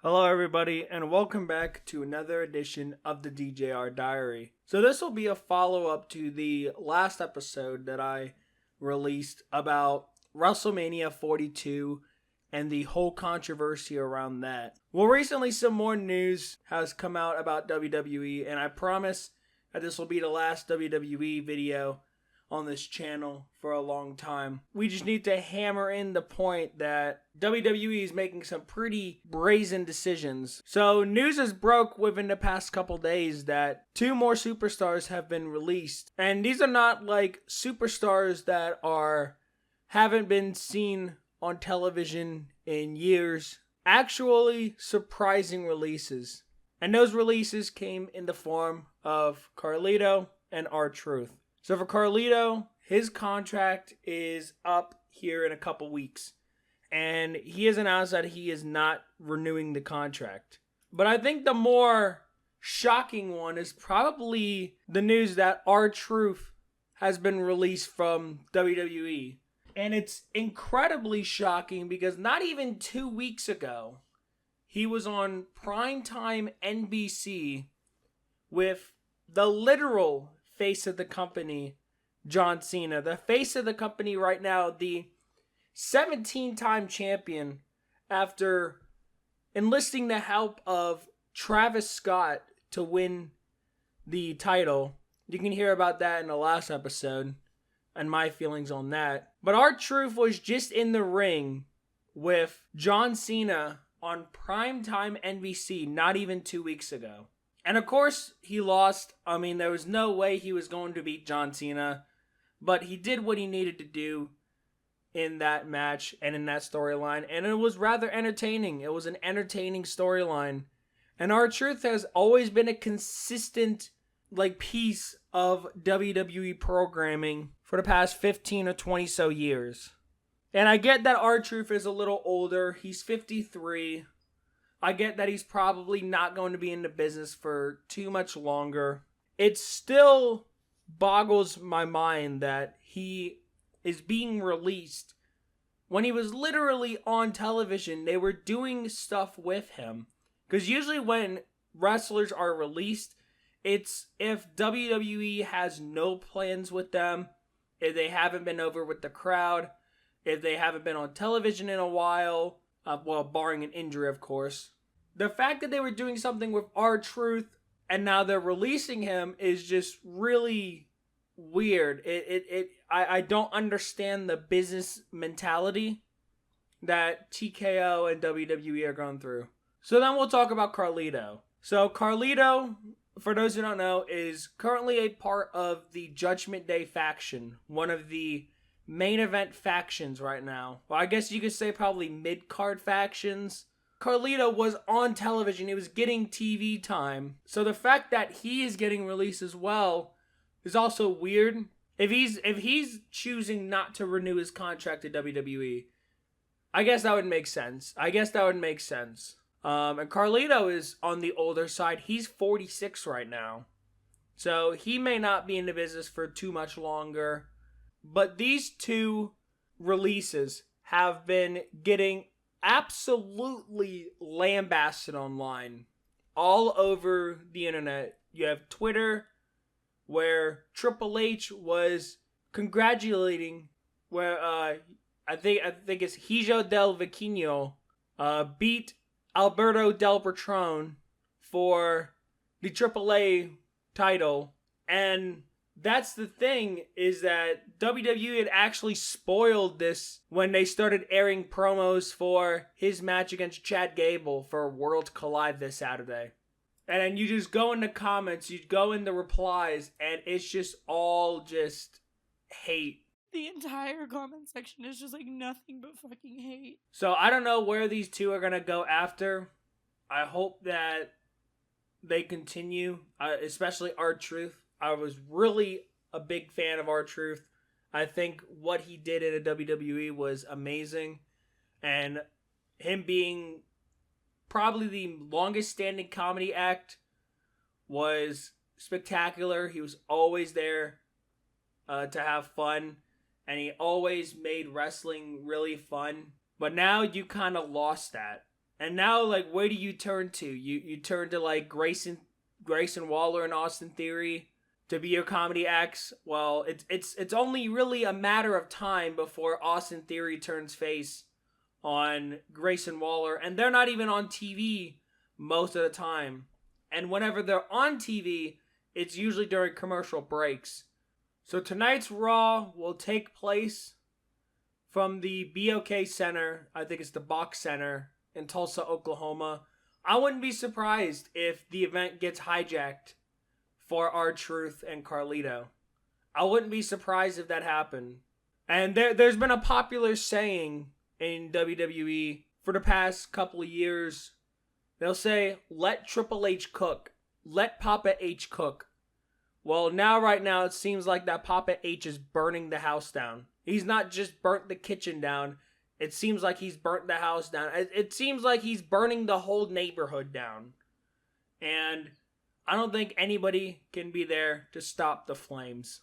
Hello everybody and welcome back to another edition of the DJR Diary. So this will be a follow-up to the last episode that I released about WrestleMania 42 and the whole controversy around that. Well, recently some more news has come out about WWE, and I promise that this will be the last WWE video on this channel for a long time. We just need to hammer in the point that WWE is making some pretty brazen decisions. So news has broke within the past couple days that 2 more superstars have been released. And these are not like superstars that haven't been seen on television in years. Actually surprising releases. And those releases came in the form of Carlito and R Truth. So for Carlito, his contract is up here in a couple weeks. And he has announced that he is not renewing the contract. But I think the more shocking one is probably the news that R Truth has been released from WWE. And it's incredibly shocking because not even 2 weeks ago, he was on primetime NBC with the literal face of the company, John Cena. The face of the company right now, the 17-time champion, after enlisting the help of Travis Scott to win the title. You can hear about that in the last episode and my feelings on that. But R Truth was just in the ring with John Cena on primetime NBC not even 2 weeks ago. And of course, he lost. I mean, there was no way he was going to beat John Cena. But he did what he needed to do in that match and in that storyline. And it was rather entertaining. It was an entertaining storyline. And R Truth has always been a consistent piece of WWE programming for the past 15 or 20 so years. And I get that R Truth is a little older. He's 53. I get that he's probably not going to be in the business for too much longer. It still boggles my mind that he is being released when he was literally on television. They were doing stuff with him. Because usually when wrestlers are released, it's if WWE has no plans with them, if they haven't been over with the crowd, if they haven't been on television in a while, barring an injury, of course. The fact that they were doing something with R Truth and now they're releasing him is just really weird. I don't understand the business mentality that TKO and WWE are going through. So then we'll talk about Carlito. So Carlito, for those who don't know, is currently a part of the Judgment Day faction, one of the main event factions right now. Well, I guess you could say probably mid-card factions. Carlito was on television. He was getting TV time. So the fact that he is getting released as well is also weird. If he's choosing not to renew his contract to WWE, I guess that would make sense. And Carlito is on the older side. He's 46 right now. So he may not be in the business for too much longer. But these 2 releases have been getting absolutely lambasted online all over the internet. You have Twitter, where Triple H was congratulating, where I think it's Hijo del Viquino beat Alberto Del Patron for the AAA title. And that's the thing, is that WWE had actually spoiled this when they started airing promos for his match against Chad Gable for World Collide this Saturday. And then you just go in the comments, you go in the replies, and it's just all just hate. The entire comment section is just nothing but fucking hate. So I don't know where these 2 are going to go after. I hope that they continue, especially R Truth. I was really a big fan of R Truth. I think what he did in the WWE was amazing. And him being probably the longest standing comedy act was spectacular. He was always there to have fun. and he always made wrestling really fun. But now you kind of lost that. And now, like, where do you turn to? You turn to like Grayson Waller and Austin Theory to be your comedy acts. Well, it's only really a matter of time before Austin Theory turns face on Grayson Waller, and they're not even on TV most of the time. And whenever they're on TV, it's usually during commercial breaks. So tonight's Raw will take place from the BOK Center. I think it's the Box Center in Tulsa, Oklahoma. I wouldn't be surprised if the event gets hijacked for R Truth and Carlito. I wouldn't be surprised if that happened. And there's been a popular saying in WWE for the past couple of years. They'll say, let Triple H cook. Let Papa H cook. Well, right now, it seems like that Papa H is burning the house down. He's not just burnt the kitchen down. It seems like he's burnt the house down. It seems like he's burning the whole neighborhood down. And I don't think anybody can be there to stop the flames.